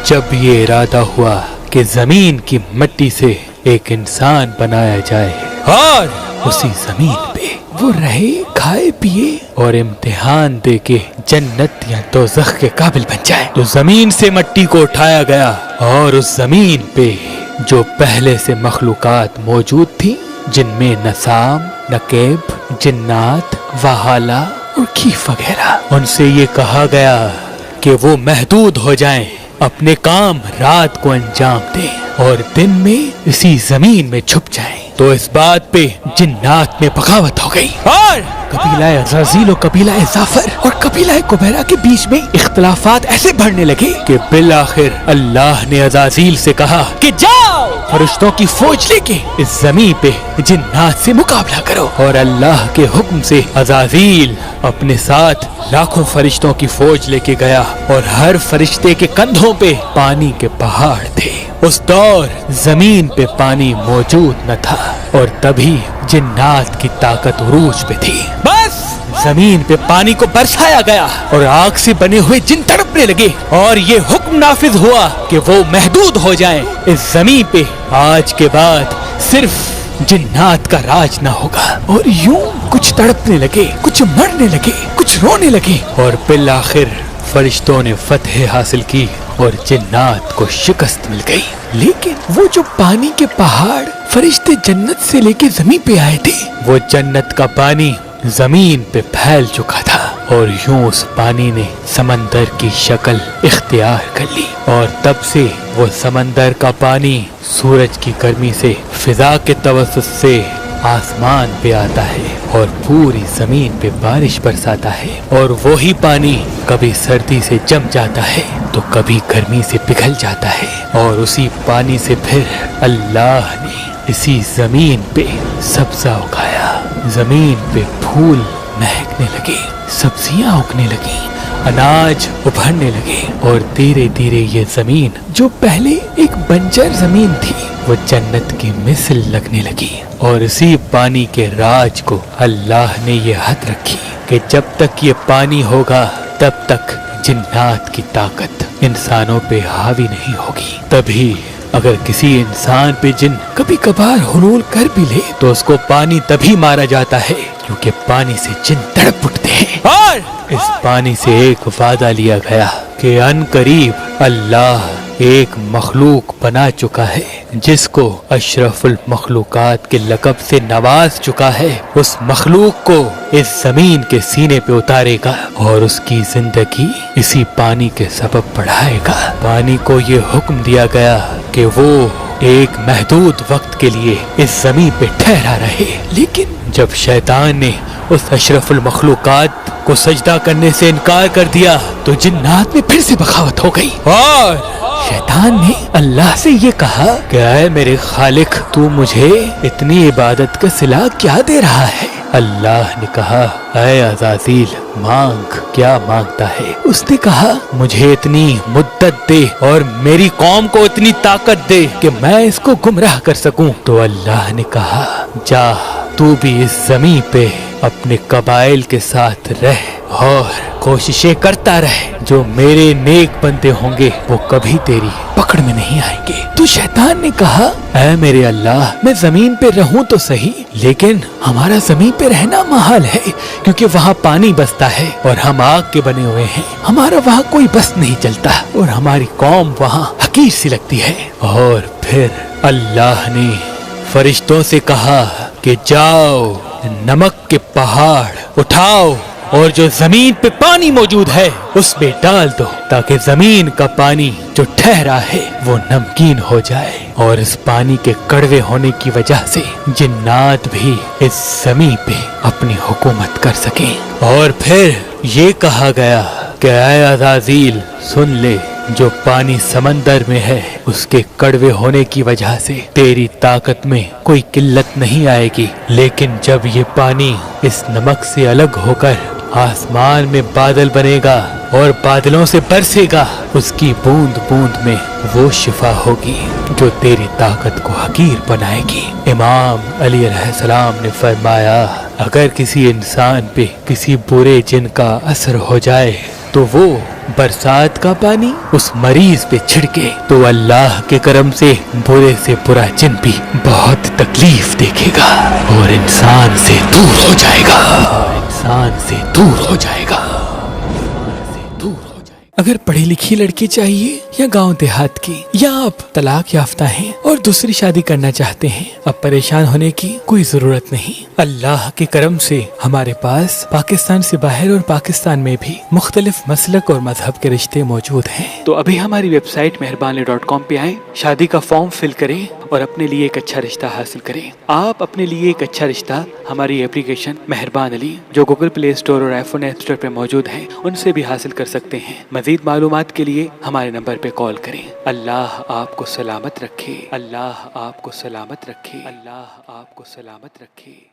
जब ये इरादा हुआ कि जमीन की मिट्टी से एक इंसान बनाया जाए और उसी जमीन पे वो रहे, खाए पिए और इम्तिहान दे के जन्नत या दोज़ख के काबिल बन जाए, तो जमीन से मिट्टी को उठाया गया और उस जमीन पे जो पहले से मखलूकात मौजूद थी, जिनमें नसाम, नकेब, जिन्नात, वहाला और खीफ वगैरह, उनसे ये कहा गया कि वो महदूद हो जाएं, अपने काम रात को अंजाम दें और दिन में इसी जमीन में छुप जाएं। तो इस बात पे जिन्नात में बगावत हो गई और कबीला अज़ाज़ील और कबीला जाफर और कबीला कुबैरा के बीच में इख्तिलाफात ऐसे बढ़ने लगे कि बिलाखिर अल्लाह ने अज़ाज़ील से कहा कि जाओ फरिश्तों की फौज लेके इस जमीन पे जिन्नात से मुकाबला करो। और अल्लाह के हुक्म से अज़ाज़ील अपने साथ लाखों फरिश्तों की फौज लेके गया और हर फरिश्ते के कंधों पे पानी के पहाड़ थे। उस दौर जमीन पे पानी मौजूद न था और तभी जिन्नात की ताकत उरूज पे थी। बस जमीन पे पानी को बरसाया गया और आग से बने हुए जिन तड़पने लगे और ये हुक्म नाफिज हुआ कि वो महदूद हो जाएं। इस जमीन पे आज के बाद सिर्फ जिन्नात का राज न होगा। और यूं कुछ तड़पने लगे, कुछ मरने लगे, कुछ रोने लगे और बिलाखिर फरिश्तों ने फतह हासिल की और जिन्नात को शिकस्त मिल गई। लेकिन वो जो पानी के पहाड़ फरिश्ते जन्नत से लेके जमीन पे आए थे, वो जन्नत का पानी जमीन पे फैल चुका था और यूं उस पानी ने समंदर की शक्ल इख्तियार कर ली। और तब से वो समंदर का पानी सूरज की गर्मी से फिजा के तवस्सुत से आसमान पे आता है और पूरी जमीन पे बारिश बरसाता है। और वही पानी कभी सर्दी से जम जाता है तो कभी गर्मी से पिघल जाता है और उसी पानी से फिर अल्लाह ने इसी जमीन पे सब्जा उगाया। जमीन पे फूल महकने लगे, सब्जियां उगने लगी, अनाज उभरने लगे और धीरे धीरे ये जमीन जो पहले एक बंजर जमीन थी वो जन्नत की मिसल लगने लगी। और इसी पानी के राज को अल्लाह ने ये हद रखी कि जब तक ये पानी होगा तब तक जिन्नात की ताकत इंसानों पे हावी नहीं होगी। तभी अगर किसी इंसान पे जिन कभी कभार हुलूल कर भी ले तो उसको पानी तभी मारा जाता है क्योंकि पानी से जिन तड़प उठते हैं। और इस पानी से एक वादा लिया गया कि अनकरीब अल्लाह एक मखलूक बना चुका है जिसको अशरफुल मखलूकात के लक़ब से नवाज चुका है। उस मखलूक को इस जमीन के सीने पे उतारेगा और उसकी जिंदगी इसी पानी के सबब बढ़ाएगा। पानी को ये हुक्म दिया गया कि वो एक महदूद वक्त के लिए इस जमीन पे ठहरा रहे। लेकिन जब शैतान ने उस अशरफुल मखलूकात को सजदा करने से इनकार कर दिया तो जिन्नात में फिर से बगावत हो गई और शैतान ने अल्लाह से ये कहा कि ऐ मेरे खालिक, तू मुझे इतनी इबादत का सिला क्या दे रहा है? अल्लाह ने कहा, ऐ अज़ाज़ील, मांग, क्या मांगता है? उसने कहा, मुझे इतनी मुद्दत दे और मेरी कौम को इतनी ताकत दे कि मैं इसको गुमराह कर सकूं। तो अल्लाह ने कहा, जा तू भी इस जमीन पे अपने कबाइल के साथ रह और कोशिशें करता रहे। जो मेरे नेक बंदे होंगे वो कभी तेरी पकड़ में नहीं आएंगे। तो शैतान ने कहा, ऐ मेरे अल्लाह, मैं जमीन पे रहूं तो सही, लेकिन हमारा जमीन पे रहना महाल है क्योंकि वहाँ पानी बसता है और हम आग के बने हुए हैं। हमारा वहाँ कोई बस नहीं चलता और हमारी कौम वहाँ हकीर सी लगती है। और फिर अल्लाह ने फरिश्तों से कहा कि जाओ नमक के पहाड़ उठाओ और जो जमीन पे पानी मौजूद है उसमें डाल दो ताकि जमीन का पानी जो ठहरा है वो नमकीन हो जाए। और इस पानी के कड़वे होने की वजह से जिन्नात भी इस जमीन पे अपनी हुकूमत कर सकें। और फिर ये कहा गया कि ऐ अज़ाज़ील, सुन ले, जो पानी समंदर में है उसके कड़वे होने की वजह से तेरी ताकत में कोई किल्लत नहीं आएगी, लेकिन जब ये पानी इस नमक से अलग होकर आसमान में बादल बनेगा और बादलों से बरसेगा, उसकी बूंद बूंद में वो शिफा होगी जो तेरी ताकत को हकीर बनाएगी। इमाम अली अलैहिस्सलाम ने फरमाया, अगर किसी इंसान पे किसी बुरे जिन का असर हो जाए तो वो برسات کا پانی اس مریض پہ چھڑکے تو اللہ کے کرم سے برے سے برا جن بھی بہت تکلیف دیکھے گا اور انسان سے دور ہو جائے گا، انسان سے دور ہو جائے گا، دور ہو جائے گا۔ اگر پڑھی لکھی لڑکی چاہیے یا گاؤں دیہات کی، یا آپ طلاق یافتہ ہیں اور دوسری شادی کرنا چاہتے ہیں، اب پریشان ہونے کی کوئی ضرورت نہیں۔ اللہ کے کرم سے ہمارے پاس پاکستان سے باہر اور پاکستان میں بھی مختلف مسلک اور مذہب کے رشتے موجود ہیں۔ تو ابھی ہماری ویب سائٹ مہربان.com پہ آئیں، شادی کا فارم فل کریں اور اپنے لیے ایک اچھا رشتہ حاصل کریں۔ آپ اپنے لیے ایک اچھا رشتہ ہماری اپلیکیشن مہربان علی جو گوگل پلے اسٹور اور آئی فون ایپ اسٹور پہ موجود ہے ان سے بھی حاصل کر سکتے ہیں۔ مزید معلومات کے لیے ہمارے نمبر پہ کال کریں۔ اللہ آپ کو سلامت رکھے، اللہ آپ کو سلامت رکھے، اللہ آپ کو سلامت رکھے۔